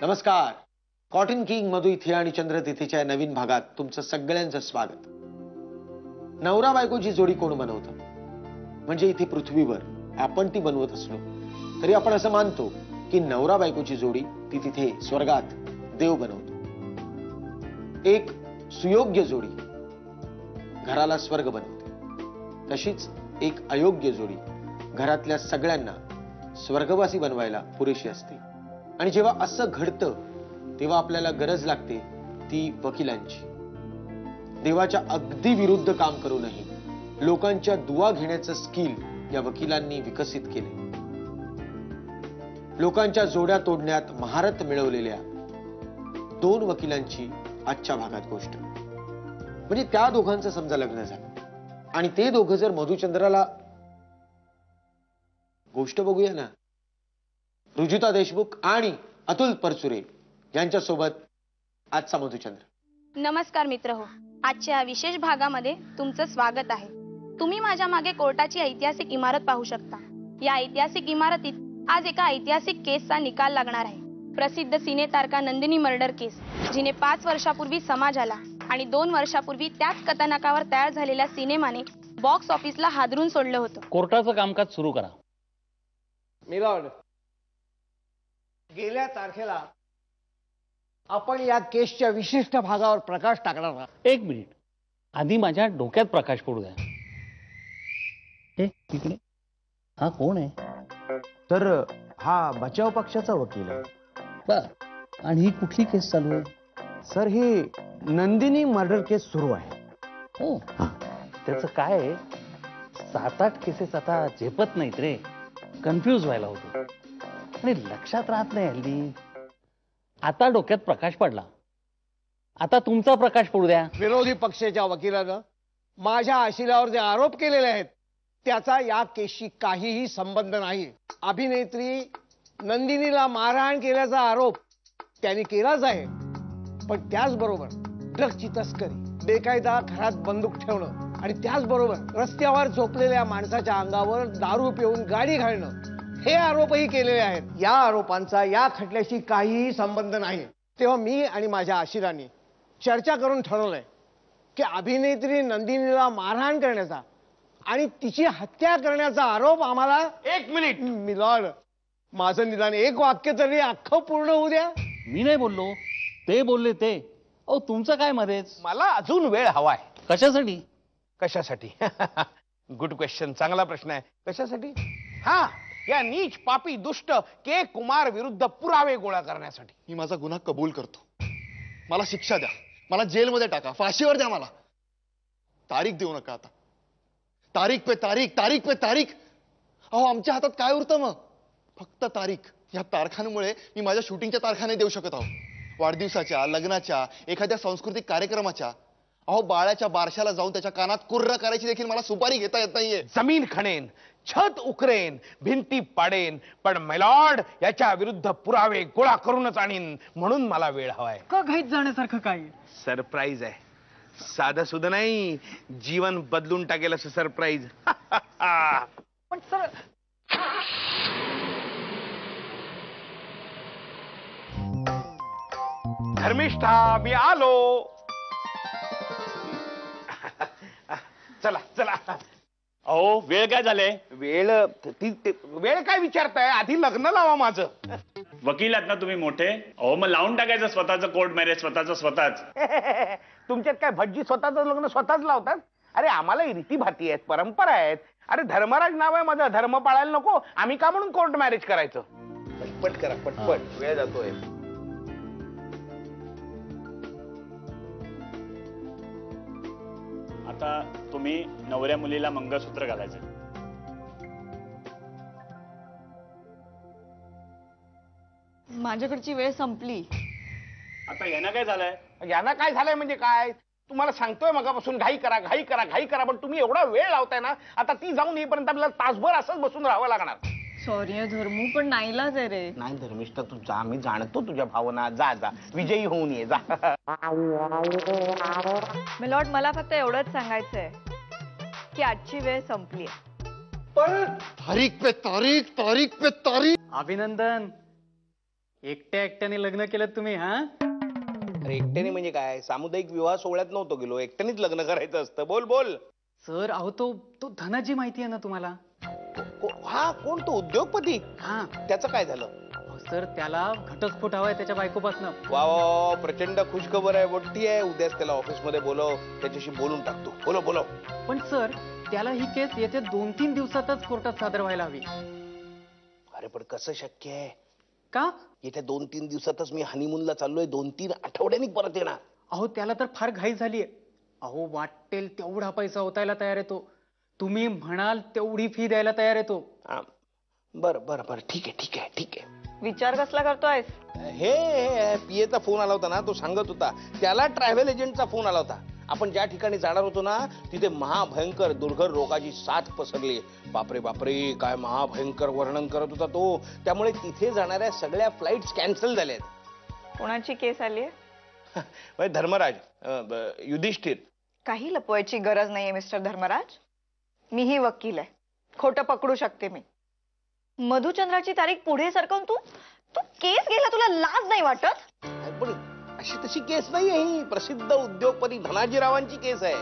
नमस्कार. Cotton king मधु इथे आणि चंद्र तिथेच्या नवीन भागात तुमचं सगळ्यांचं स्वागत. नवरा बायकोची जोडी कोण बनवतं? म्हणजे इथे पृथ्वीवर आपण ती बनवत असलो तरी आपण असं मानतो की नवरा बायकोची जोडी ती तिथे स्वर्गात देव बनवतो. एक सुयोग्य जोडी घराला स्वर्ग बनवते, तशीच एक अयोग्य जोडी घरातल्या सगळ्यांना स्वर्गवासी बनवायला पुरेशी असते. आणि जेव्हा असं घडतं तेव्हा आपल्याला गरज लागते ती वकिलांची. देवाच्या अगदी विरुद्ध काम करूनही लोकांच्या दुआ घेण्याचं स्किल या वकिलांनी विकसित केले. लोकांच्या जोड्या तोडण्यात महारत मिळवलेल्या 2 वकिलांची आजच्या भागात गोष्ट. म्हणजे त्या दोघांचं समजा लग्न झालं आणि ते दोघं जर मधुचंद्राला, गोष्ट बघूया ना. रुजुता देशमुख आणि अतुल परचुरे यांच्यासोबत आजचा मधुचंद्र. नमस्कार मित्र हो, आजच्या विशेष भागामध्ये तुमचं स्वागत आहे. तुम्ही माझ्या मागे कोर्टाची ऐतिहासिक इमारत पाहू शकता. या ऐतिहासिक इमारतीत आज एका ऐतिहासिक केसचा निकाल लागणार आहे. प्रसिद्ध सिने तारका नंदिनी मर्डर केस, जिने 5 वर्षापूर्वी समाज आला आणि 2 वर्षापूर्वी त्याच कथानकावर तयार झालेल्या सिनेमाने बॉक्स ऑफिसला हादरून सोडलं होतं. कोर्टाचं कामकाज सुरू करा. मिलॉर्ड, गेल्या तारखेला आपण या केसच्या विशिष्ट भागावर प्रकाश टाकणार आहात. 1 मिनिट, आधी माझ्या डोक्यात प्रकाश पडू द्या. हे तिकडे हा कोण आहे? तर हा बचाव पक्षाचा वकील आहे. बर, आणि ही कुठली केस चालू आहे? सर, ही नंदिनी मर्डर केस सुरू आहे. हो, त्याचं काय आहे, 7-8 केसेस आता झेपत नाहीत रे. कन्फ्यूज व्हायला होतो आणि लक्षात राहत नाही हल्ली. आता डोक्यात प्रकाश पडला. आता तुमचा प्रकाश पडू द्या. विरोधी पक्षाच्या वकिलानं माझ्या आशिलावर जे आरोप केलेले आहेत त्याचा या केसशी काहीही संबंध नाही. अभिनेत्री नंदिनीला मारहाण केल्याचा आरोप त्यांनी केलाच आहे, पण त्याचबरोबर ड्रग्जची तस्करी, बेकायदा घरात बंदूक ठेवणं आणि त्याचबरोबर रस्त्यावर झोपलेल्या माणसाच्या अंगावर दारू पिऊन गाडी घालणं हे आरोपही केलेले आहेत. या आरोपांचा या खटल्याशी काहीही संबंध नाही. तेव्हा मी आणि माझ्या आशिलांनी चर्चा करून ठरवलंय की अभिनेत्री नंदिनीला मारहाण करण्याचा आणि तिची हत्या करण्याचा आरोप आम्हाला. 1 मिनिट मिलॉर्ड, माझं निदान एक वाक्य तरी अख्खं पूर्ण होऊ द्या. मी नाही बोललो, ते बोलले ते. ओ, तुमचं काय मध्येच? मला अजून वेळ हवाय. कशासाठी? कशासाठी? गुड क्वेश्चन, चांगला प्रश्न आहे. कशासाठी? हा, या नीच पापी दुष्ट के कुमार विरुद्ध पुरावे गोळा करण्यासाठी. मी माझा गुन्हा कबूल करतो. मला शिक्षा द्या, मला जेलमध्ये टाका, फाशीवर द्या. मला तारीख देऊ नका. आता तारीख पे तारीख, तारीख पे तारीख. अहो, आमच्या हातात काय उरतं मग? फक्त तारीख. या तारखांमुळे मी माझ्या शूटिंगच्या तारखा नाही देऊ शकत आहो. वाढदिवसाच्या, लग्नाच्या, एखाद्या सांस्कृतिक कार्यक्रमाच्या. अहो, बाळाच्या बारशाला जाऊन त्याच्या कानात कुर्र करायची देखील मला सुपारी घेता येत नाहीये. जमीन खणेन, छत उकरेन, भिंती पाडेन, पण मेलॉर्ड याच्या विरुद्ध पुरावे गोळा करूनच आणीन. म्हणून मला वेळ हवाय. का घाईत जाण्यासारखं काय? सरप्राईज आहे. साधं सुद्धा नाही, जीवन बदलून टाकेल असं सरप्राईज. पण सर, धर्मिष्ठा, मी आलो. चला चला. अहो, वेळ काय झाले? वेळ वेळ काय विचारताय? आधी लग्न लावा माझं. वकील आहात ना तुम्ही मोठे. अहो, मग लावून टाकायचं स्वतःचं कोर्ट मॅरेज, स्वतःच. तुमच्यात काय भटजी स्वतःच लग्न स्वतःच लावतात? अरे, आम्हाला रीतीभाती आहेत, परंपरा आहेत. अरे, धर्मराज नाव आहे माझं, धर्म पाळायला नको आम्ही का म्हणून कोर्ट मॅरेज करायचं? पटपट करा, पटपट, वेळ जातोय. आता तुम्ही नवऱ्या मुलीला मंगळसूत्र घालायचं. माझ्याकडची वेळ संपली. आता यांना काय झालंय? यांना काय झालंय म्हणजे काय? तुम्हाला सांगतोय मगापासून घाई करा, घाई करा, घाई करा, पण तुम्ही एवढा वेळ लावताय ना. आता ती जाऊन येईपर्यंत आपल्याला तासभर असंच बसून राहावं लागणार. सॉरी धर्मू, पण नाईलाज आहे रे. नाही धर्मिष्ठा, तू जा, मी जाणतो तुझ्या भावना. जा जा, विजयी होऊन ये, जा. मिलॉर्ड, मला फक्त एवढंच सांगायचंय की आजची वेळ संपली आहे. परत तारीख पे तारीख तारीख पे तारीख. अभिनंदन, एकट्या एकट्याने लग्न केलं तुम्ही हा? अरे एकट्याने म्हणजे काय, सामुदायिक विवाह सोहळ्यात नव्हतो गेलो, एकट्यानेच लग्न करायचं असतं. बोल बोल. सर अहो तो तो धनाजी माहिती आहे ना तुम्हाला? हा कोण तो उद्योगपती? हा त्याचं काय झालं? अहो, सर त्याला घटस्फोट हवाय त्याच्या बायकोपासनं. वा वा वा, प्रचंड खुशखबर आहे, मोठी आहे. उद्याच त्याला ऑफिसमध्ये बोलव, त्याच्याशी बोलून टाकतो. बोलव बोलव. पण सर त्याला ही केस येत्या 2-3 दिवसातच कोर्टात सादर व्हायला हवी. अरे पण कसं शक्य आहे? का? येत्या 2-3 दिवसातच मी हनीमूनला चाललोय, 2-3 आठवड्यांनी परत येणार. अहो त्याला तर फार घाई झालीये. अहो वाटेल तेवढा पैसा ओतायला तयार आहे तो. तुम्ही म्हणाल तेवढी फी द्यायला तयार आहे तो. बरं बरं बरं, ठीक आहे ठीक आहे ठीक आहे. विचार कसला करतोयस? हे पीएचा फोन आला होता ना, तो सांगत होता त्याला ट्रॅव्हल एजंटचा फोन आला होता. आपण ज्या ठिकाणी जाणार होतो ना, तिथे महाभयंकर दुर्धर रोगाची साथ पसरली. बापरे बापरे, काय महाभयंकर वर्णन करत होता तो. त्यामुळे तिथे जाणाऱ्या सगळ्या फ्लाईट्स कॅन्सल झाल्यात. कोणाची केस आली आहे? धर्मराज, युधिष्ठिर. काही लपवायची गरज नाहीये मिस्टर धर्मराज. मीही वकील आहे, खोटं पकडू शकते मी. मधुचंद्राची तारीख पुढे सरकवून तू तू केस घ्यायला तुला लाज नाही वाटत? पण अशी तशी केस नाहीये ही, प्रसिद्ध उद्योगपती धनाजीरावांची केस आहे.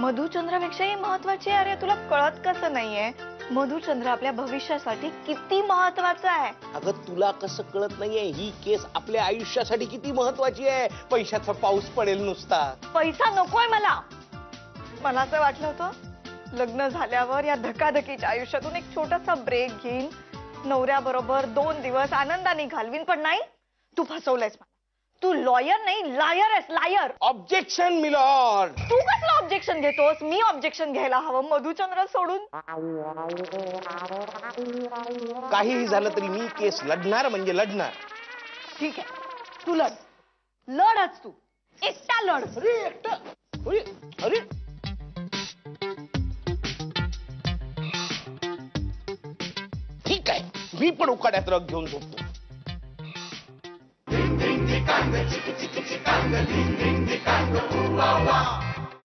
मधुचंद्रापेक्षाही महत्वाची आहे. अरे तुला कळत कसं नाहीये? मधुचंद्र आपल्या भविष्यासाठी किती महत्वाचा आहे. अगं तुला कसं कळत नाहीये, ही केस आपल्या आयुष्यासाठी किती महत्वाची आहे. पैशाचा पाऊस पडेल नुसता. पैसा नकोय मला. मला असं वाटलं होतं लग्न झाल्यावर या धकाधकीच्या आयुष्यातून एक छोटासा ब्रेक घेईन, नवऱ्याबरोबर 2 दिवस आनंदाने घालवीन. पण नाही, तू फसवलंयस मला. तू लॉयर नाही, लायर आहेस, लायर. Objection milord. तू कसलं ऑब्जेक्शन घेतोस? मी ऑब्जेक्शन घ्यायला हवं मधुचंद्र सोडून. काहीही झालं तरी मी केस लढणार म्हणजे लढणार. ठीक आहे, तू लढ. लढच तू एकटा लढ. अरे एकटा? अरे अरे ठीक आहे, मी पण उकाड्यात रग घेऊन झोपतो. Ding ding ding ding ding ding ding ding ding ding ding ding ding ding ding ding ding ding ding ding